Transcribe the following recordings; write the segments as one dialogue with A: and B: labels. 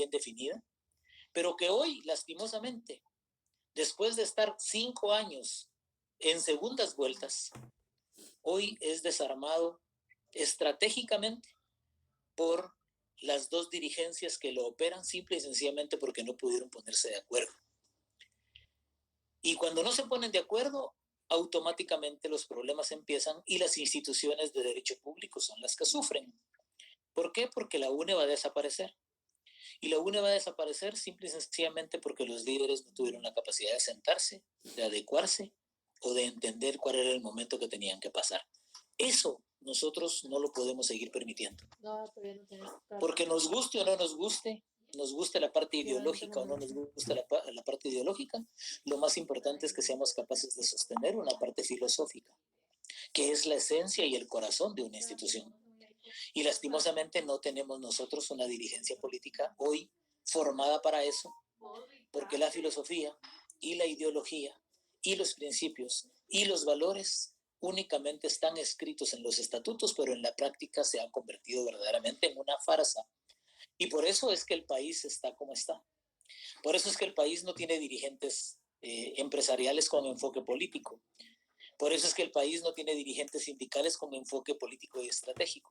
A: bien definida, pero que hoy, lastimosamente, después de estar 5 años en segundas vueltas, hoy es desarmado estratégicamente por las dos dirigencias que lo operan, simple y sencillamente porque no pudieron ponerse de acuerdo. Y cuando no se ponen de acuerdo, automáticamente los problemas empiezan y las instituciones de derecho público son las que sufren. ¿Por qué? Porque la UNE va a desaparecer. Y la UNE va a desaparecer simple y sencillamente porque los líderes no tuvieron la capacidad de sentarse, de adecuarse o de entender cuál era el momento que tenían que pasar. Eso nosotros no lo podemos seguir permitiendo. Porque nos guste o no nos guste la parte ideológica o no nos guste la parte ideológica, lo más importante es que seamos capaces de sostener una parte filosófica, que es la esencia y el corazón de una institución. Y lastimosamente no tenemos nosotros una dirigencia política hoy formada para eso, porque la filosofía y la ideología y los principios y los valores únicamente están escritos en los estatutos, pero en la práctica se han convertido verdaderamente en una farsa. Y por eso es que el país está como está. Por eso es que el país no tiene dirigentes empresariales con enfoque político. Por eso es que el país no tiene dirigentes sindicales con enfoque político y estratégico.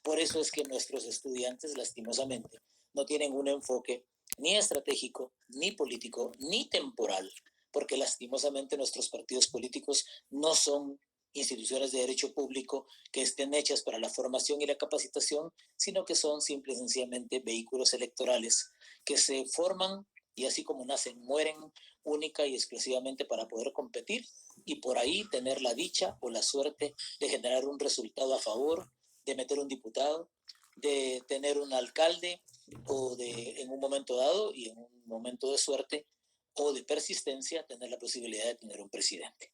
A: Por eso es que nuestros estudiantes, lastimosamente, no tienen un enfoque ni estratégico, ni político, ni temporal, porque lastimosamente nuestros partidos políticos no son instituciones de derecho público que estén hechas para la formación y la capacitación, sino que son simple y sencillamente vehículos electorales que se forman y así como nacen, mueren única y exclusivamente para poder competir y por ahí tener la dicha o la suerte de generar un resultado a favor, de meter un diputado, de tener un alcalde o de, en un momento dado y en un momento de suerte o de persistencia, tener la posibilidad de tener un presidente.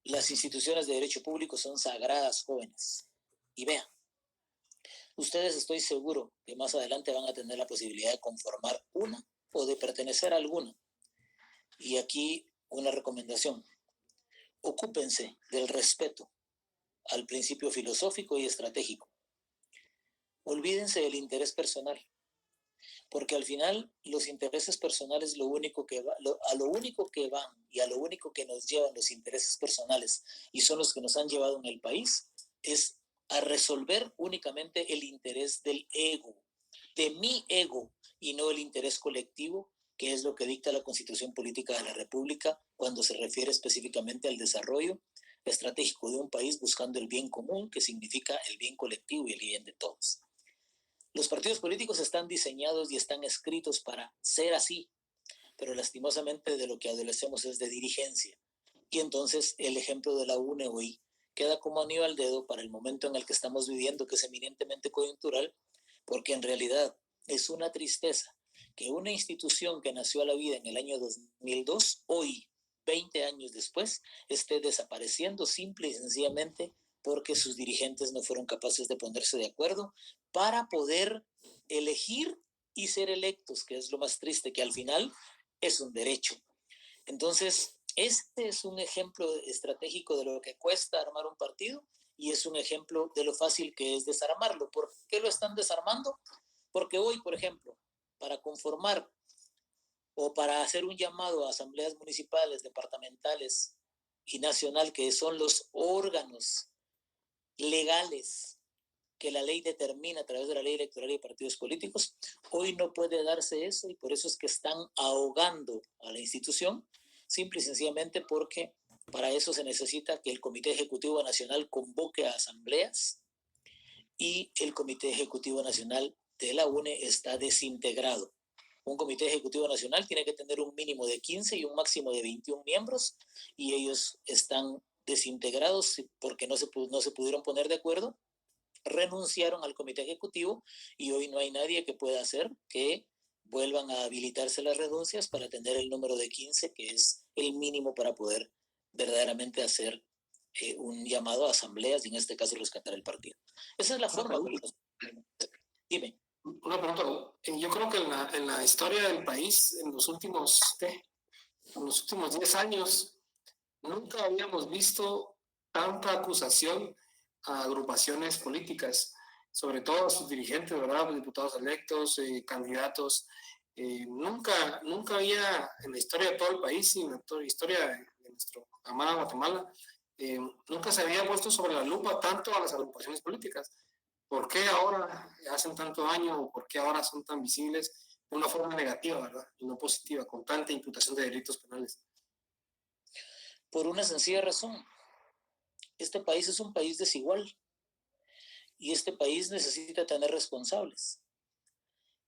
A: Las instituciones de derecho público son sagradas, jóvenes. Y vean, ustedes estoy seguro que más adelante van a tener la posibilidad de conformar una o de pertenecer a alguna. Y aquí una recomendación. Ocúpense del respeto al principio filosófico y estratégico. Olvídense del interés personal, porque al final los intereses personales a lo único que van y a lo único que nos llevan los intereses personales y son los que nos han llevado en el país es a resolver únicamente el interés del ego, de mi ego y no el interés colectivo, que es lo que dicta la Constitución Política de la República cuando se refiere específicamente al desarrollo estratégico de un país buscando el bien común, que significa el bien colectivo y el bien de todos. Los partidos políticos están diseñados y están escritos para ser así, pero lastimosamente de lo que adolecemos es de dirigencia. Y entonces el ejemplo de la UNE hoy queda como anillo al dedo para el momento en el que estamos viviendo, que es eminentemente coyuntural, porque en realidad es una tristeza que una institución que nació a la vida en el año 2002, hoy, 20 años después, esté desapareciendo simple y sencillamente porque sus dirigentes no fueron capaces de ponerse de acuerdo para poder elegir y ser electos, que es lo más triste, que al final es un derecho. Entonces, este es un ejemplo estratégico de lo que cuesta armar un partido y es un ejemplo de lo fácil que es desarmarlo. ¿Por qué lo están desarmando? Porque hoy, por ejemplo, para conformar o para hacer un llamado a asambleas municipales, departamentales y nacional, que son los órganos legales que la ley determina a través de la ley electoral y de partidos políticos, hoy no puede darse eso y por eso es que están ahogando a la institución, simple y sencillamente porque para eso se necesita que el Comité Ejecutivo Nacional convoque a asambleas y el Comité Ejecutivo Nacional de la UNE está desintegrado. Un Comité Ejecutivo Nacional tiene que tener un mínimo de 15 y un máximo de 21 miembros y ellos están desintegrados porque no se pudieron poner de acuerdo, renunciaron al Comité Ejecutivo y hoy no hay nadie que pueda hacer que vuelvan a habilitarse las renuncias para tener el número de 15, que es el mínimo para poder verdaderamente hacer un llamado a asambleas y en este caso rescatar el partido. Esa es la forma. Dime.
B: Una pregunta. Yo creo que en la historia del país, en los últimos 10 años, nunca habíamos visto tanta acusación a agrupaciones políticas. sobre todo sus dirigentes, ¿verdad? Los diputados electos, candidatos. Nunca había en la historia de todo el país y en la historia de nuestra amada Guatemala, nunca se había puesto sobre la lupa tanto a las agrupaciones políticas. ¿Por qué ahora hacen tanto daño o por qué ahora son tan visibles de una forma negativa, ¿verdad? Y no positiva, con tanta imputación de delitos penales?
A: Por una sencilla razón. Este país es un país desigual y este país necesita tener responsables.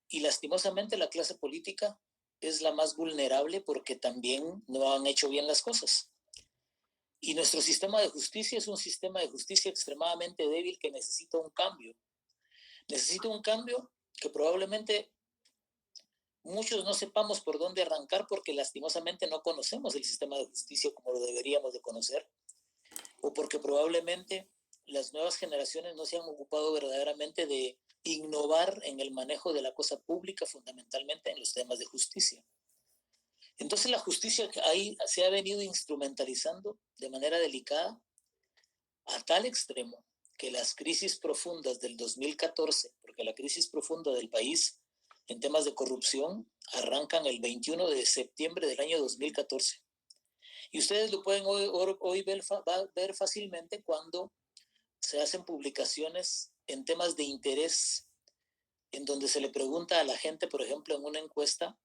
A: Y lastimosamente la clase política es la más vulnerable porque también no han hecho bien las cosas. Y nuestro sistema de justicia es un sistema de justicia extremadamente débil que necesita un cambio. Necesita un cambio que probablemente muchos no sepamos por dónde arrancar porque lastimosamente no conocemos el sistema de justicia como lo deberíamos de conocer, o porque probablemente las nuevas generaciones no se han ocupado verdaderamente de innovar en el manejo de la cosa pública, fundamentalmente en los temas de justicia. Entonces la justicia ahí se ha venido instrumentalizando de manera delicada a tal extremo que las crisis profundas del 2014, porque la crisis profunda del país en temas de corrupción arrancan el 21 de septiembre del año 2014. Y ustedes lo pueden hoy ver fácilmente cuando se hacen publicaciones en temas de interés, en donde se le pregunta a la gente, por ejemplo, en una encuesta,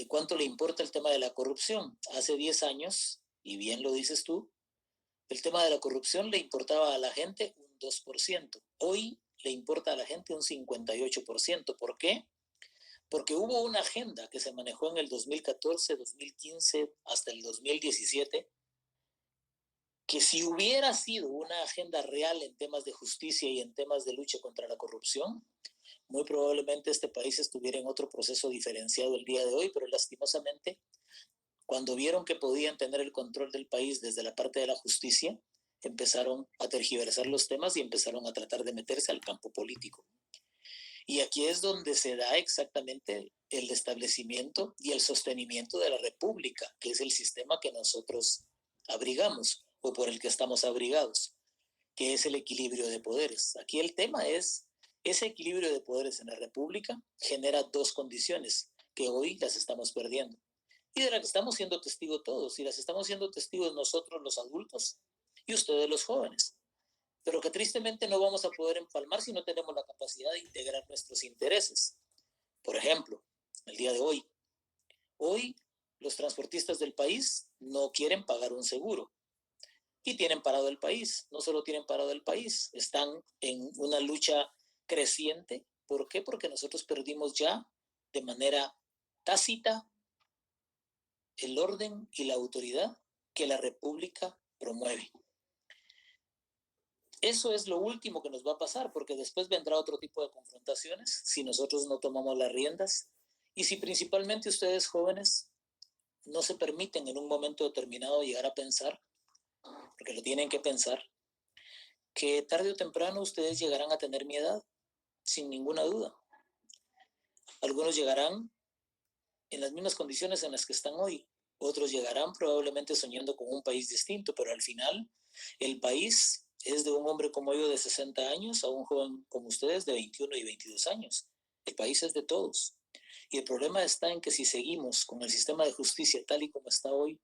A: cuánto le importa el tema de la corrupción. Hace 10 años, y bien lo dices tú, el tema de la corrupción le importaba a la gente un 2%. Hoy le importa a la gente un 58%. ¿Por qué? Porque hubo una agenda que se manejó en el 2014, 2015, hasta el 2017, que si hubiera sido una agenda real en temas de justicia y en temas de lucha contra la corrupción, muy probablemente este país estuviera en otro proceso diferenciado el día de hoy, pero lastimosamente, cuando vieron que podían tener el control del país desde la parte de la justicia, empezaron a tergiversar los temas y empezaron a tratar de meterse al campo político. Y aquí es donde se da exactamente el establecimiento y el sostenimiento de la República, que es el sistema que nosotros abrigamos o por el que estamos abrigados, que es el equilibrio de poderes. Aquí el tema es, ese equilibrio de poderes en la República genera dos condiciones que hoy las estamos perdiendo y de las que estamos siendo testigos todos, y las estamos siendo testigos nosotros los adultos y ustedes los jóvenes, pero que tristemente no vamos a poder empalmar si no tenemos la capacidad de integrar nuestros intereses. Por ejemplo, el día de hoy los transportistas del país no quieren pagar un seguro y tienen parado el país. No solo tienen parado el país, están en una lucha creciente. ¿Por qué? Porque nosotros perdimos ya de manera tácita el orden y la autoridad que la República promueve. Eso es lo último que nos va a pasar, porque después vendrá otro tipo de confrontaciones si nosotros no tomamos las riendas y si principalmente ustedes jóvenes no se permiten en un momento determinado llegar a pensar, porque lo tienen que pensar, que tarde o temprano ustedes llegarán a tener mi edad, sin ninguna duda. Algunos llegarán en las mismas condiciones en las que están hoy, otros llegarán probablemente soñando con un país distinto, pero al final el país es de un hombre como yo de 60 años a un joven como ustedes de 21 y 22 años. El país es de todos. Y el problema está en que si seguimos con el sistema de justicia tal y como está hoy,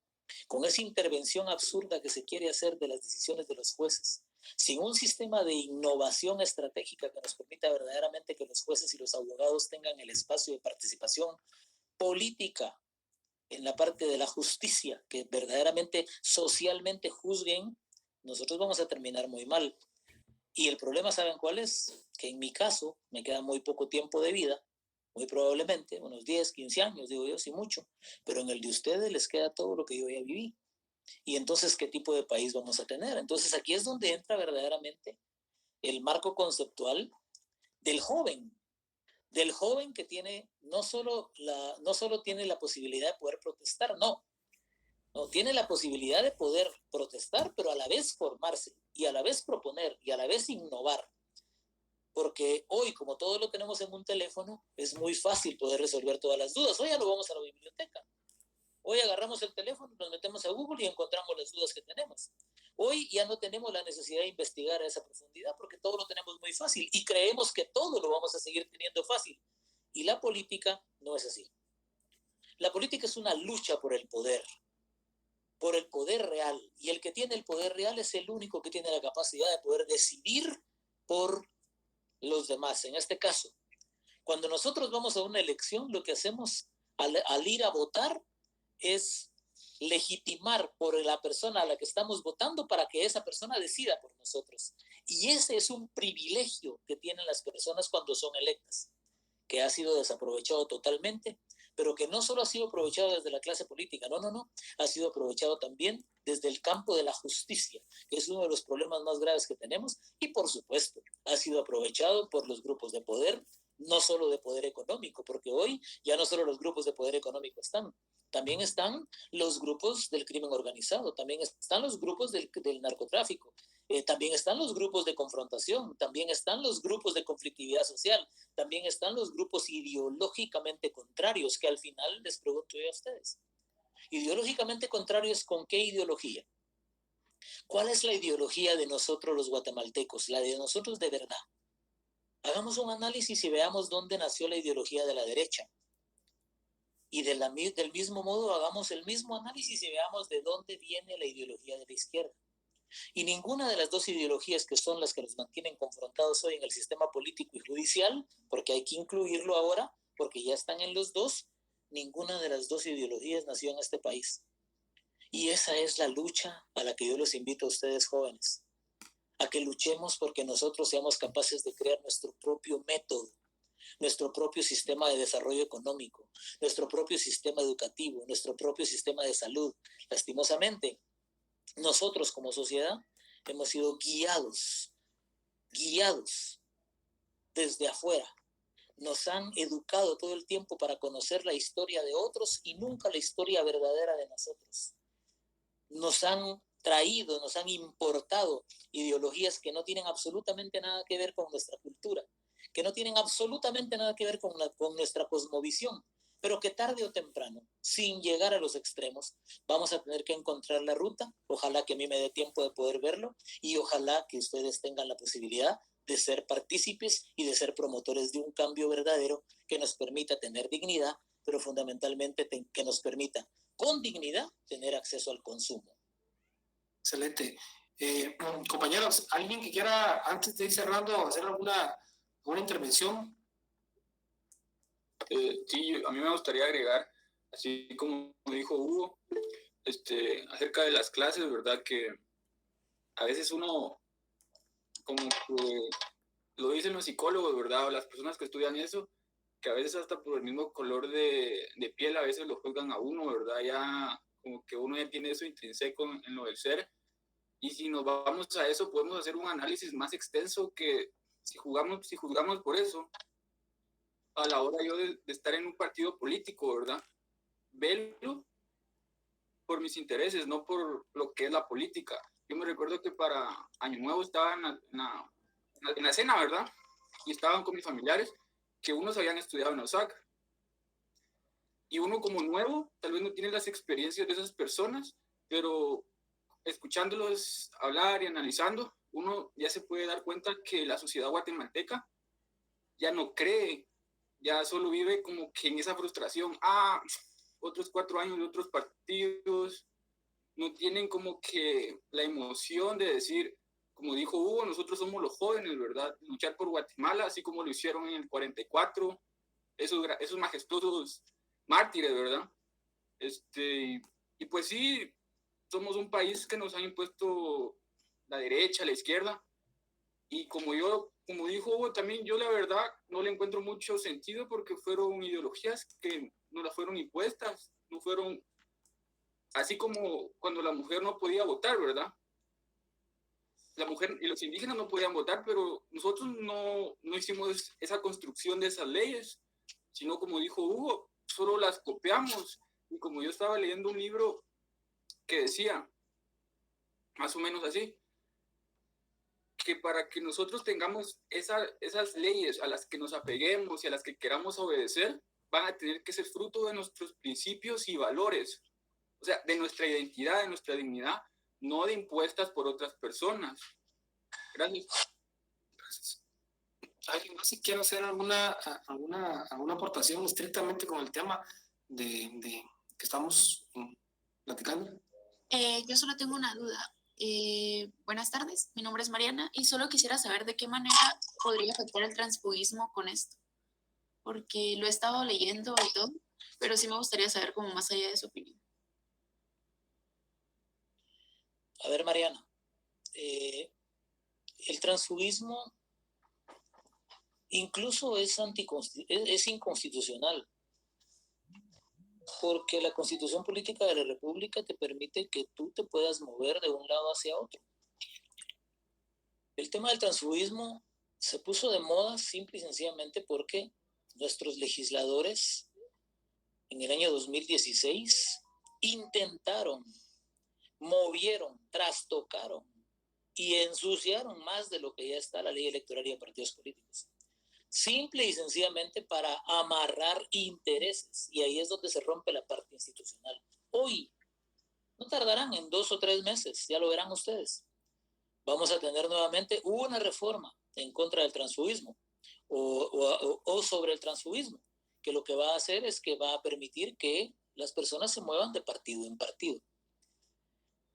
A: con esa intervención absurda que se quiere hacer de las decisiones de los jueces, sin un sistema de innovación estratégica que nos permita verdaderamente que los jueces y los abogados tengan el espacio de participación política en la parte de la justicia, que verdaderamente socialmente juzguen, nosotros vamos a terminar muy mal. Y el problema, ¿saben cuál es? Que en mi caso me queda muy poco tiempo de vida, muy probablemente, unos 10, 15 años, digo yo, si mucho, pero en el de ustedes les queda todo lo que yo ya viví. Y entonces, ¿qué tipo de país vamos a tener? Entonces, aquí es donde entra verdaderamente el marco conceptual del joven que tiene no solo tiene la posibilidad de poder protestar, no, tiene la posibilidad de poder protestar, pero a la vez formarse y a la vez proponer y a la vez innovar. Porque hoy, como todo lo tenemos en un teléfono, es muy fácil poder resolver todas las dudas. Hoy ya no vamos a la biblioteca. Hoy agarramos el teléfono, nos metemos a Google y encontramos las dudas que tenemos. Hoy ya no tenemos la necesidad de investigar a esa profundidad porque todo lo tenemos muy fácil y creemos que todo lo vamos a seguir teniendo fácil. Y la política no es así. La política es una lucha por el poder real. Y el que tiene el poder real es el único que tiene la capacidad de poder decidir por los demás. En este caso, cuando nosotros vamos a una elección, lo que hacemos al ir a votar es legitimar por la persona a la que estamos votando para que esa persona decida por nosotros. Y ese es un privilegio que tienen las personas cuando son electas, que ha sido desaprovechado totalmente, pero que no solo ha sido aprovechado desde la clase política, no, ha sido aprovechado también desde el campo de la justicia, que es uno de los problemas más graves que tenemos, y por supuesto, ha sido aprovechado por los grupos de poder, no solo de poder económico, porque hoy ya no solo los grupos de poder económico están, también están los grupos del crimen organizado, también están los grupos del narcotráfico, también están los grupos de confrontación, también están los grupos de conflictividad social, también están los grupos ideológicamente contrarios, que al final les pregunto yo a ustedes. Ideológicamente contrarios, ¿con qué ideología? ¿Cuál es la ideología de nosotros los guatemaltecos, la de nosotros de verdad? Hagamos un análisis y veamos dónde nació la ideología de la derecha. Y del mismo modo hagamos el mismo análisis y veamos de dónde viene la ideología de la izquierda. Y ninguna de las dos ideologías que son las que nos mantienen confrontados hoy en el sistema político y judicial, porque hay que incluirlo ahora, porque ya están en los dos, ninguna de las dos ideologías nació en este país. Y esa es la lucha a la que yo los invito a ustedes jóvenes, a que luchemos porque nosotros seamos capaces de crear nuestro propio método, nuestro propio sistema de desarrollo económico, nuestro propio sistema educativo, nuestro propio sistema de salud. Lastimosamente, nosotros como sociedad hemos sido guiados desde afuera. Nos han educado todo el tiempo para conocer la historia de otros y nunca la historia verdadera de nosotros. Nos han traído, nos han importado ideologías que no tienen absolutamente nada que ver con nuestra cultura, que no tienen absolutamente nada que ver con nuestra cosmovisión, pero que tarde o temprano, sin llegar a los extremos, vamos a tener que encontrar la ruta. Ojalá que a mí me dé tiempo de poder verlo y ojalá que ustedes tengan la posibilidad de ser partícipes y de ser promotores de un cambio verdadero que nos permita tener dignidad, pero fundamentalmente que nos permita, con dignidad, tener acceso al consumo.
B: Excelente. Compañeros, ¿alguien que quiera, antes de ir cerrando, hacer alguna intervención?
C: Sí, a mí me gustaría agregar, así como dijo Hugo, acerca de las clases, ¿verdad? Que a veces uno, como que lo dicen los psicólogos, ¿verdad? O las personas que estudian eso, que a veces hasta por el mismo color de piel a veces lo juzgan a uno, ¿verdad? Ya como que uno ya tiene eso intrínseco en lo del ser. Y si nos vamos a eso, podemos hacer un análisis más extenso que si juzgamos por eso, a la hora yo de estar en un partido político, ¿verdad? Verlo por mis intereses, no por lo que es la política. Yo me recuerdo que para Año Nuevo estaba en la cena, ¿verdad? Y estaban con mis familiares, que unos habían estudiado en la USAC. Y uno como nuevo, tal vez no tiene las experiencias de esas personas, pero escuchándolos hablar y analizando, uno ya se puede dar cuenta que la sociedad guatemalteca ya no cree, ya solo vive como que en esa frustración. Otros 4 años de otros partidos, no tienen como que la emoción de decir, como dijo Hugo, nosotros somos los jóvenes, ¿verdad? Luchar por Guatemala, así como lo hicieron en el 44, esos majestuosos mártires, ¿verdad? Y pues sí, somos un país que nos han impuesto la derecha, la izquierda, y como dijo Hugo, también yo la verdad no le encuentro mucho sentido porque fueron ideologías que no las fueron impuestas, no fueron, así como cuando la mujer no podía votar, ¿verdad? La mujer y los indígenas no podían votar, pero nosotros no hicimos esa construcción de esas leyes, sino como dijo Hugo, solo las copiamos. Y como yo estaba leyendo un libro que decía, más o menos así, que para que nosotros tengamos esas leyes a las que nos apeguemos y a las que queramos obedecer, van a tener que ser fruto de nuestros principios y valores, o sea, de nuestra identidad, de nuestra dignidad, no de impuestas por otras personas. Gracias.
B: Gracias. ¿Alguien más si quiere hacer alguna aportación estrictamente con el tema de que estamos platicando?
D: Yo solo tengo una duda. Buenas tardes, mi nombre es Mariana y solo quisiera saber de qué manera podría afectar el transfugismo con esto, porque lo he estado leyendo y todo, pero sí me gustaría saber como más allá de su opinión.
A: A ver, Mariana, el transfugismo incluso es inconstitucional, porque la Constitución Política de la República te permite que tú te puedas mover de un lado hacia otro. El tema del transfugismo se puso de moda simple y sencillamente porque nuestros legisladores en el año 2016 intentaron, movieron, trastocaron y ensuciaron más de lo que ya está la ley electoral y de partidos políticos. Simple y sencillamente para amarrar intereses. Y ahí es donde se rompe la parte institucional. Hoy, no tardarán en 2 o 3 meses, ya lo verán ustedes. Vamos a tener nuevamente una reforma en contra del transfugismo o sobre el transfugismo, que lo que va a hacer es que va a permitir que las personas se muevan de partido en partido.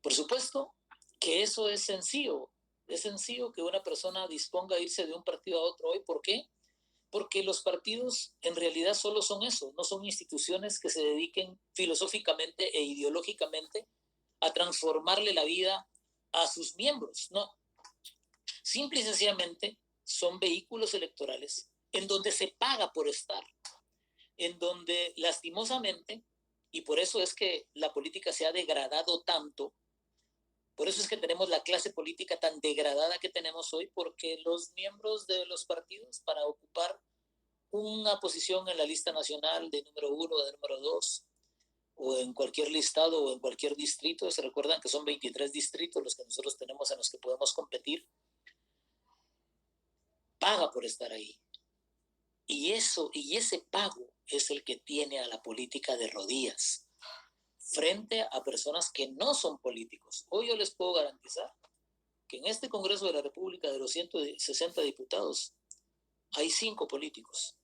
A: Por supuesto que eso es sencillo que una persona disponga a irse de un partido a otro hoy. ¿Por qué? Porque los partidos en realidad solo son eso, no son instituciones que se dediquen filosóficamente e ideológicamente a transformarle la vida a sus miembros, no. Simple y sencillamente son vehículos electorales en donde se paga por estar, en donde lastimosamente, y por eso es que la política se ha degradado tanto, por eso es que tenemos la clase política tan degradada que tenemos hoy, porque los miembros de los partidos para ocupar una posición en la lista nacional de número 1 o de número 2, o en cualquier listado o en cualquier distrito, se recuerdan que son 23 distritos los que nosotros tenemos en los que podemos competir, paga por estar ahí. Y ese pago es el que tiene a la política de rodillas frente a personas que no son políticos. Hoy yo les puedo garantizar que en este Congreso de la República, de los 160 diputados, hay 5 políticos.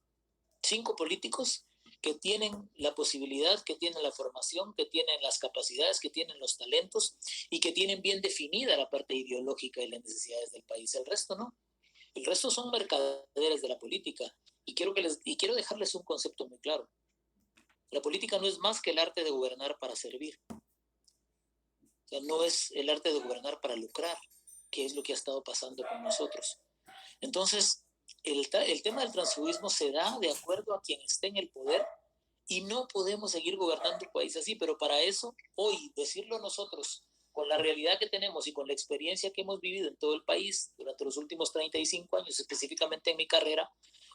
A: 5 políticos que tienen la posibilidad, que tienen la formación, que tienen las capacidades, que tienen los talentos y que tienen bien definida la parte ideológica y las necesidades del país. El resto no. El resto son mercaderes de la política. Y quiero dejarles un concepto muy claro. La política no es más que el arte de gobernar para servir. O sea, no es el arte de gobernar para lucrar, que es lo que ha estado pasando con nosotros. Entonces, el tema del transfugismo se da de acuerdo a quien esté en el poder y no podemos seguir gobernando el país así, pero para eso, hoy, decirlo nosotros, con la realidad que tenemos y con la experiencia que hemos vivido en todo el país durante los últimos 35 años, específicamente en mi carrera,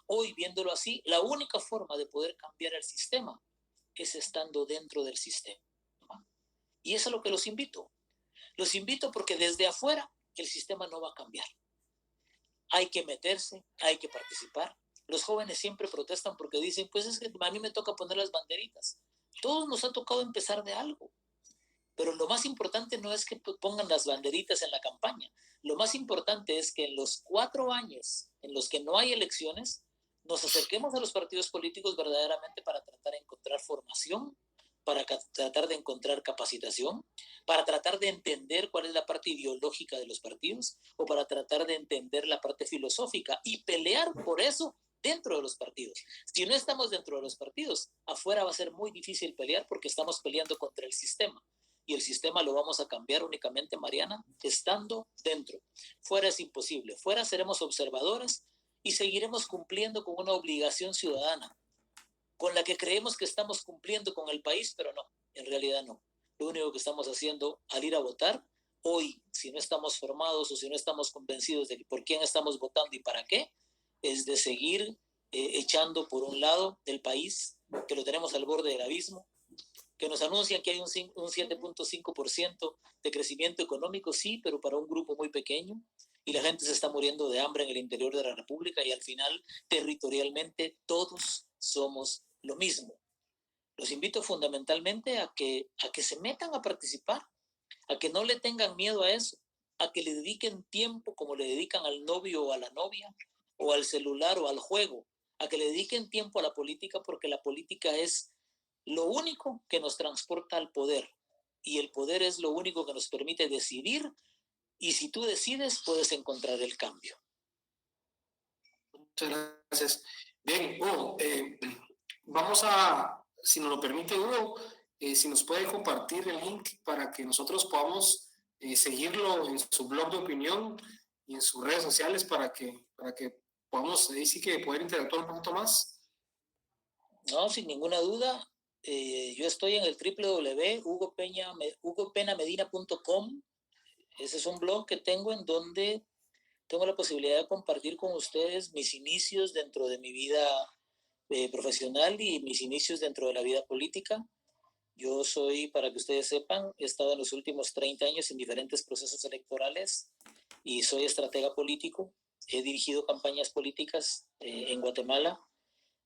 A: hoy viéndolo así, la única forma de poder cambiar el sistema es estando dentro del sistema. Y eso es lo que los invito. Los invito porque desde afuera el sistema no va a cambiar. Hay que meterse, hay que participar. Los jóvenes siempre protestan porque dicen, pues es que a mí me toca poner las banderitas. Todos nos ha tocado empezar de algo. Pero lo más importante no es que pongan las banderitas en la campaña. Lo más importante es que en los 4 años en los que no hay elecciones, nos acerquemos a los partidos políticos verdaderamente para tratar de encontrar formación, para tratar de encontrar capacitación, para tratar de entender cuál es la parte ideológica de los partidos o para tratar de entender la parte filosófica y pelear por eso dentro de los partidos. Si no estamos dentro de los partidos, afuera va a ser muy difícil pelear porque estamos peleando contra el sistema. Y el sistema lo vamos a cambiar únicamente, Mariana, estando dentro. Fuera es imposible. Fuera seremos observadores y seguiremos cumpliendo con una obligación ciudadana, con la que creemos que estamos cumpliendo con el país, pero no, en realidad no. Lo único que estamos haciendo al ir a votar, hoy, si no estamos formados o si no estamos convencidos de por quién estamos votando y para qué, es de seguir echando por un lado del país, que lo tenemos al borde del abismo, que nos anuncian que hay un 7.5% de crecimiento económico, sí, pero para un grupo muy pequeño, y la gente se está muriendo de hambre en el interior de la República, y al final, territorialmente, todos somos lo mismo. Los invito fundamentalmente a que se metan a participar, a que no le tengan miedo a eso, a que le dediquen tiempo como le dedican al novio o a la novia, o al celular o al juego, a que le dediquen tiempo a la política, porque la política es lo único que nos transporta al poder, y el poder es lo único que nos permite decidir, y si tú decides, puedes encontrar el cambio.
B: Muchas gracias. Bien, Hugo, vamos a, si nos lo permite, Hugo, si nos puede compartir el link para que nosotros podamos seguirlo en su blog de opinión y en sus redes sociales para que podamos ahí sí que poder interactuar un poquito más.
A: No, sin ninguna duda. Yo estoy en el www.hugopenamedina.com. Ese es un blog que tengo en donde tengo la posibilidad de compartir con ustedes mis inicios dentro de mi vida profesional y mis inicios dentro de la vida política. Yo soy, para que ustedes sepan, he estado en los últimos 30 años en diferentes procesos electorales y soy estratega político. He dirigido campañas políticas en Guatemala.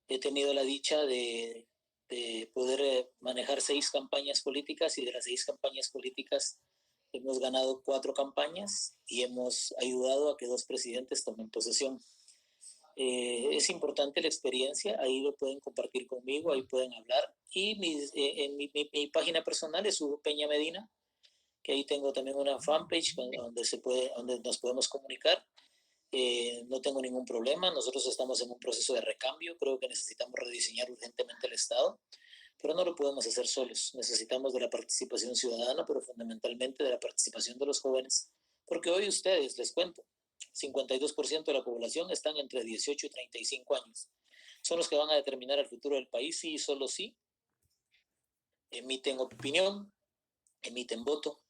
A: He tenido la dicha de poder manejar 6 campañas políticas, y de las 6 campañas políticas hemos ganado 4 campañas y hemos ayudado a que 2 presidentes tomen posesión. Es importante la experiencia, ahí lo pueden compartir conmigo, ahí pueden hablar. Y en mi página personal es Hugo Peña Medina, que ahí tengo también una fanpage donde nos podemos comunicar. No tengo ningún problema, nosotros estamos en un proceso de recambio, creo que necesitamos rediseñar urgentemente el Estado, pero no lo podemos hacer solos, necesitamos de la participación ciudadana, pero fundamentalmente de la participación de los jóvenes, porque hoy ustedes, les cuento, 52% de la población están entre 18 y 35 años. Son los que van a determinar el futuro del país, sí y solo sí. Emiten opinión, emiten voto,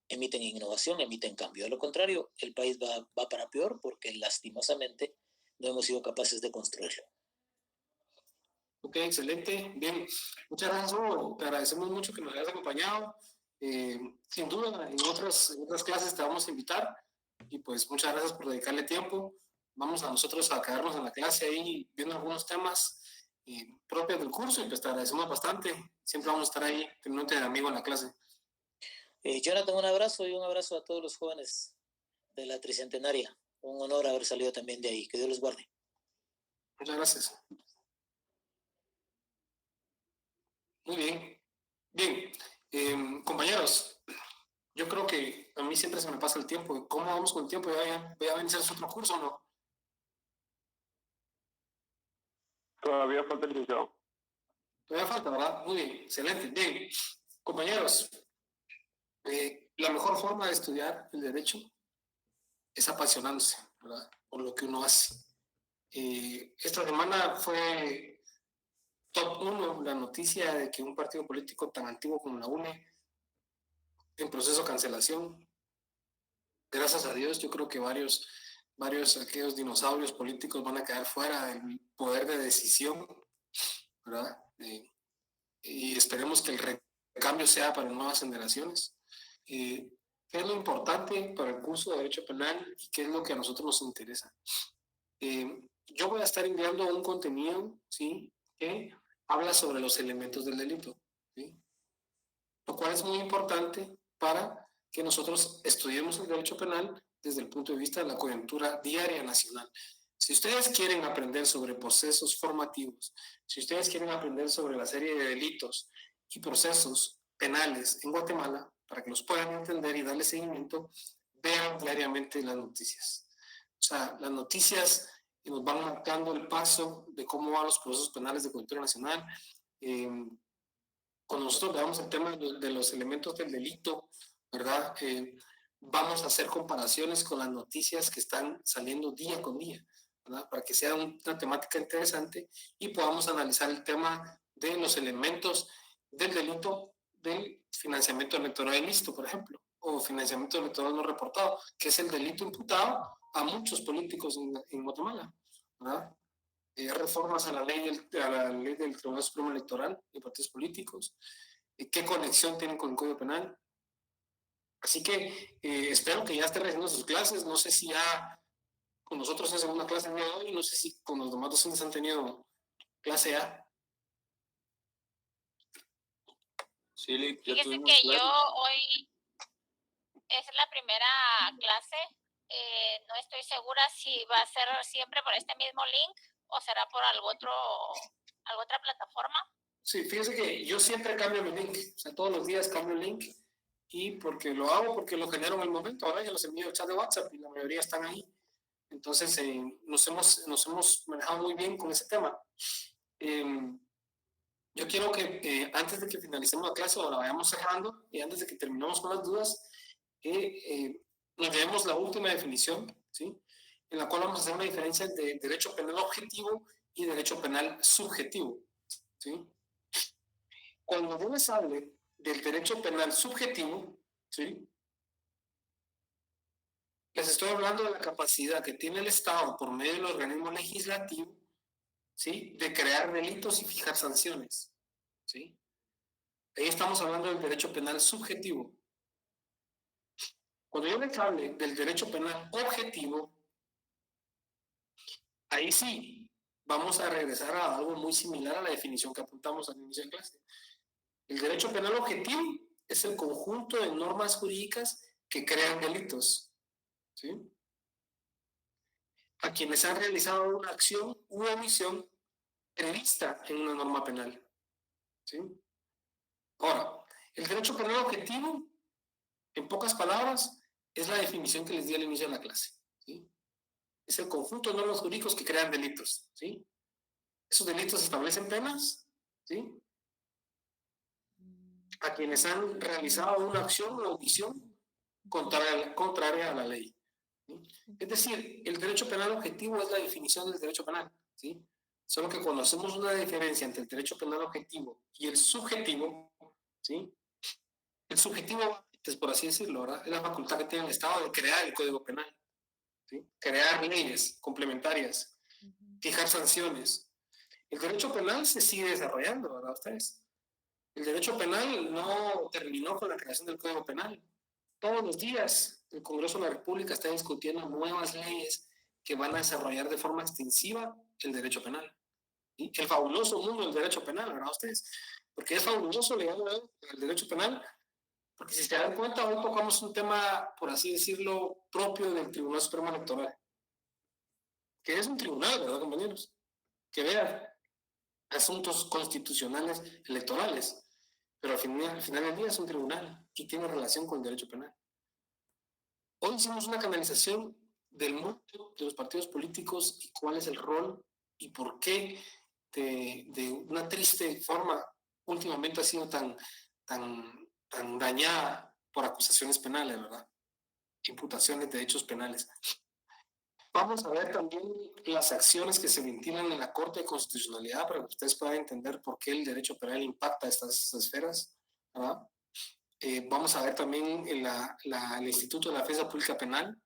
A: emiten innovación, emiten cambio. De lo contrario, el país va para peor, porque lastimosamente no hemos sido capaces de construirlo.
B: Ok, excelente. Bien, muchas gracias, Hugo. Te agradecemos mucho que nos hayas acompañado. Sin duda, en otras clases te vamos a invitar. Y pues muchas gracias por dedicarle tiempo. Vamos a nosotros a quedarnos en la clase ahí viendo algunos temas propios del curso, y pues te agradecemos bastante. Siempre vamos a estar ahí teniéndote de amigo en la clase.
A: Jonathan, un abrazo, y un abrazo a todos los jóvenes de la Tricentenaria. Un honor haber salido también de ahí. Que Dios los guarde.
B: Muchas gracias. Muy bien. Bien, compañeros, yo creo que a mí siempre se me pasa el tiempo. ¿Cómo vamos con el tiempo? ¿Ya va a iniciar otro curso o no?
E: Todavía falta el licenciado.
B: Todavía falta, ¿verdad? Muy bien, excelente. Bien, compañeros, la mejor forma de estudiar el derecho es apasionándose, ¿verdad? Por lo que uno hace. Esta semana fue top 1 la noticia de que un partido político tan antiguo como la UNE, en proceso de cancelación. Gracias a Dios, yo creo que varios aquellos dinosaurios políticos van a quedar fuera del poder de decisión, ¿verdad? Y esperemos que el recambio sea para nuevas generaciones. ¿Qué es lo importante para el curso de Derecho Penal y qué es lo que a nosotros nos interesa? Yo voy a estar enviando un contenido, ¿sí?, que habla sobre los elementos del delito, ¿sí?, lo cual es muy importante para que nosotros estudiemos el derecho penal desde el punto de vista de la coyuntura diaria nacional. Si ustedes quieren aprender sobre procesos formativos, si ustedes quieren aprender sobre la serie de delitos y procesos penales en Guatemala, para que los puedan entender y darle seguimiento, vean diariamente las noticias. O sea, las noticias nos van marcando el paso de cómo van los procesos penales de coyuntura nacional. Cuando nosotros veamos el tema de los elementos del delito, ¿verdad? Vamos a hacer comparaciones con las noticias que están saliendo día con día, ¿verdad? Para que sea una temática interesante y podamos analizar el tema de los elementos del delito del financiamiento electoral ilícito, por ejemplo, o financiamiento electoral no reportado, que es el delito imputado a muchos políticos en Guatemala, ¿verdad? Reformas a la ley del Tribunal Supremo Electoral y partidos políticos, qué conexión tienen con el Código Penal. Así que espero que ya estén recibiendo sus clases. No sé si ya con nosotros en segunda clase el día de hoy, no sé si con los demás docentes han tenido clase A.
C: Sí, ya
F: Fíjese
C: tuvimos
F: que
C: clases.
F: yo hoy es la primera clase. No estoy segura si va a ser siempre por este mismo link o será por alguna otra plataforma.
B: Sí, fíjense que yo siempre cambio mi link, o sea, todos los días cambio el link, y porque lo hago, porque lo genero en el momento, ahora ya los envío al chat de WhatsApp y la mayoría están ahí. Entonces, nos hemos manejado muy bien con ese tema. Yo quiero que antes de que finalicemos la clase o la vayamos cerrando, y antes de que terminemos con las dudas, nos llevemos la última definición, ¿sí? En la cual vamos a hacer una diferencia entre derecho penal objetivo y derecho penal subjetivo, ¿sí? Cuando yo les hable del derecho penal subjetivo, ¿sí?, les estoy hablando de la capacidad que tiene el Estado por medio del organismo legislativo, ¿sí?, de crear delitos y fijar sanciones, ¿sí? Ahí estamos hablando del derecho penal subjetivo. Cuando yo les hable del derecho penal objetivo, ahí sí vamos a regresar a algo muy similar a la definición que apuntamos al inicio de clase. El derecho penal objetivo es el conjunto de normas jurídicas que crean delitos, ¿sí?, a quienes han realizado una acción u omisión prevista en una norma penal, ¿sí? Ahora, el derecho penal objetivo, en pocas palabras, es la definición que les di al inicio de la clase, ¿sí? Es el conjunto de normas jurídicas que crean delitos, ¿sí? Esos delitos establecen penas, ¿sí?, a quienes han realizado una acción o omisión contraria a la ley, ¿sí? Es decir, el derecho penal objetivo es la definición del derecho penal, ¿sí? Solo que cuando hacemos una diferencia entre el derecho penal objetivo y el subjetivo, ¿sí?, el subjetivo, pues por así decirlo, ¿verdad?, es la facultad que tiene el Estado de crear el Código Penal, ¿sí?, crear leyes complementarias, fijar sanciones. El derecho penal se sigue desarrollando, ¿verdad ustedes? El derecho penal no terminó con la creación del Código Penal. Todos los días el Congreso de la República está discutiendo nuevas leyes que van a desarrollar de forma extensiva el derecho penal. ¿Sí? El fabuloso mundo del derecho penal, ¿verdad ustedes? Porque es fabuloso leer el derecho penal, porque si se dan cuenta, hoy tocamos un tema, por así decirlo, propio del Tribunal Supremo Electoral, que es un tribunal, ¿verdad, compañeros?, que vea asuntos constitucionales electorales, pero al final del día es un tribunal y tiene relación con el derecho penal. Hoy hicimos una canalización del mundo de los partidos políticos y cuál es el rol y por qué de una triste forma últimamente ha sido tan dañada por acusaciones penales, ¿verdad?, imputaciones de hechos penales. Vamos a ver también las acciones que se ventilan en la Corte de Constitucionalidad para que ustedes puedan entender por qué el derecho penal impacta estas esferas, ¿verdad? Vamos a ver también el Instituto de la Defensa Pública Penal.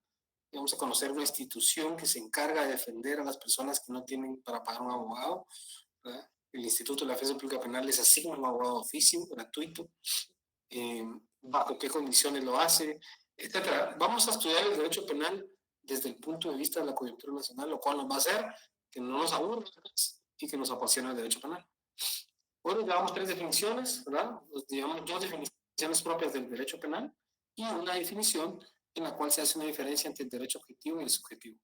B: Vamos a conocer una institución que se encarga de defender a las personas que no tienen para pagar un abogado, ¿verdad? El Instituto de la Defensa Pública Penal les asigna un abogado de oficio gratuito, bajo qué condiciones lo hace, etcétera. Vamos a estudiar el derecho penal desde el punto de vista de la coyuntura nacional, lo cual nos va a hacer que no nos aburra y que nos apasione el derecho penal. Bueno, llevamos 3 definiciones, ¿verdad? Llevamos 2 definiciones propias del derecho penal y una definición en la cual se hace una diferencia entre el derecho objetivo y el subjetivo.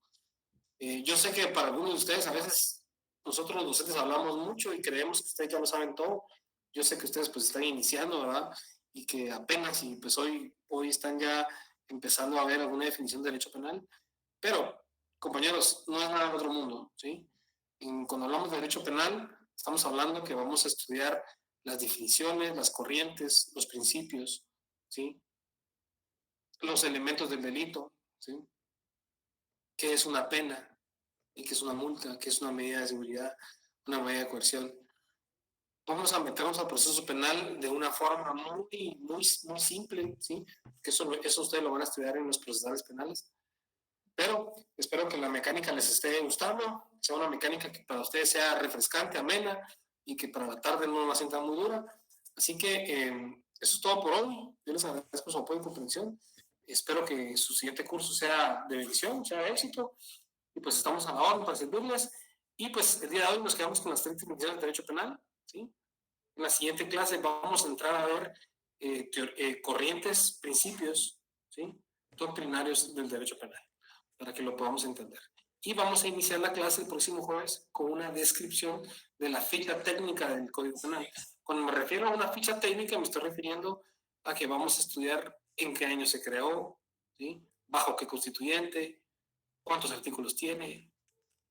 B: Yo sé que para algunos de ustedes a veces nosotros los docentes hablamos mucho y creemos que ustedes ya lo saben todo. Yo sé que ustedes pues están iniciando, ¿verdad?, y que apenas y pues hoy están ya empezando a ver alguna definición de derecho penal, pero compañeros, no es nada del otro mundo, ¿sí? Cuando hablamos de derecho penal, estamos hablando que vamos a estudiar las definiciones, las corrientes, los principios, ¿sí?, los elementos del delito, ¿sí?, qué es una pena y qué es una multa, qué es una medida de seguridad, una medida de coerción. Vamos a meternos al proceso penal de una forma muy simple, ¿sí?, que eso ustedes lo van a estudiar en los procesales penales. Pero espero que la mecánica les esté gustando, sea una mecánica que para ustedes sea refrescante, amena, y que para la tarde no la sientan muy dura. Así que eso es todo por hoy. Yo les agradezco su apoyo y comprensión. Espero que su siguiente curso sea de bendición, sea de éxito. Y pues estamos a la orden para servirles. Y pues el día de hoy nos quedamos con las 30 definiciones del derecho penal, ¿sí? En la siguiente clase vamos a entrar a ver corrientes, principios, ¿sí?, doctrinarios del derecho penal, para que lo podamos entender. Y vamos a iniciar la clase el próximo jueves con una descripción de la ficha técnica del Código Penal. Cuando me refiero a una ficha técnica, me estoy refiriendo a que vamos a estudiar en qué año se creó, ¿sí?, bajo qué constituyente, cuántos artículos tiene,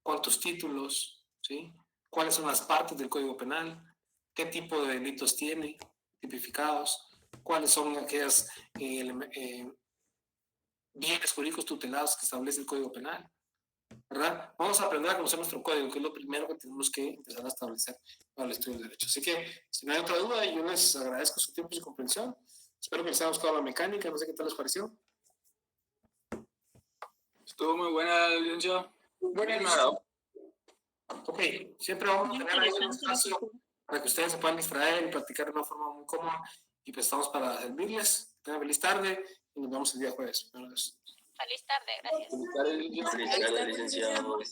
B: cuántos títulos, ¿sí?, cuáles son las partes del Código Penal, qué tipo de delitos tiene tipificados, cuáles son aquellas bienes jurídicos tutelados que establece el Código Penal, ¿verdad? Vamos a aprender a conocer nuestro código, que es lo primero que tenemos que empezar a establecer para el estudio del derecho. Así que, si no hay otra duda, yo les agradezco su tiempo y su comprensión. Espero que les haya gustado la mecánica, no sé qué tal les pareció.
C: Estuvo muy buena, licenciado.
B: Bueno, ok, siempre vamos a tener ahí un espacio para que ustedes se puedan distraer y practicar de una forma muy cómoda. Y pues estamos para servirles. Tengan feliz tarde y nos vemos el día jueves.
F: Feliz tarde, gracias.
C: Feliz tarde, licenciado.
G: Feliz tarde, licenciado.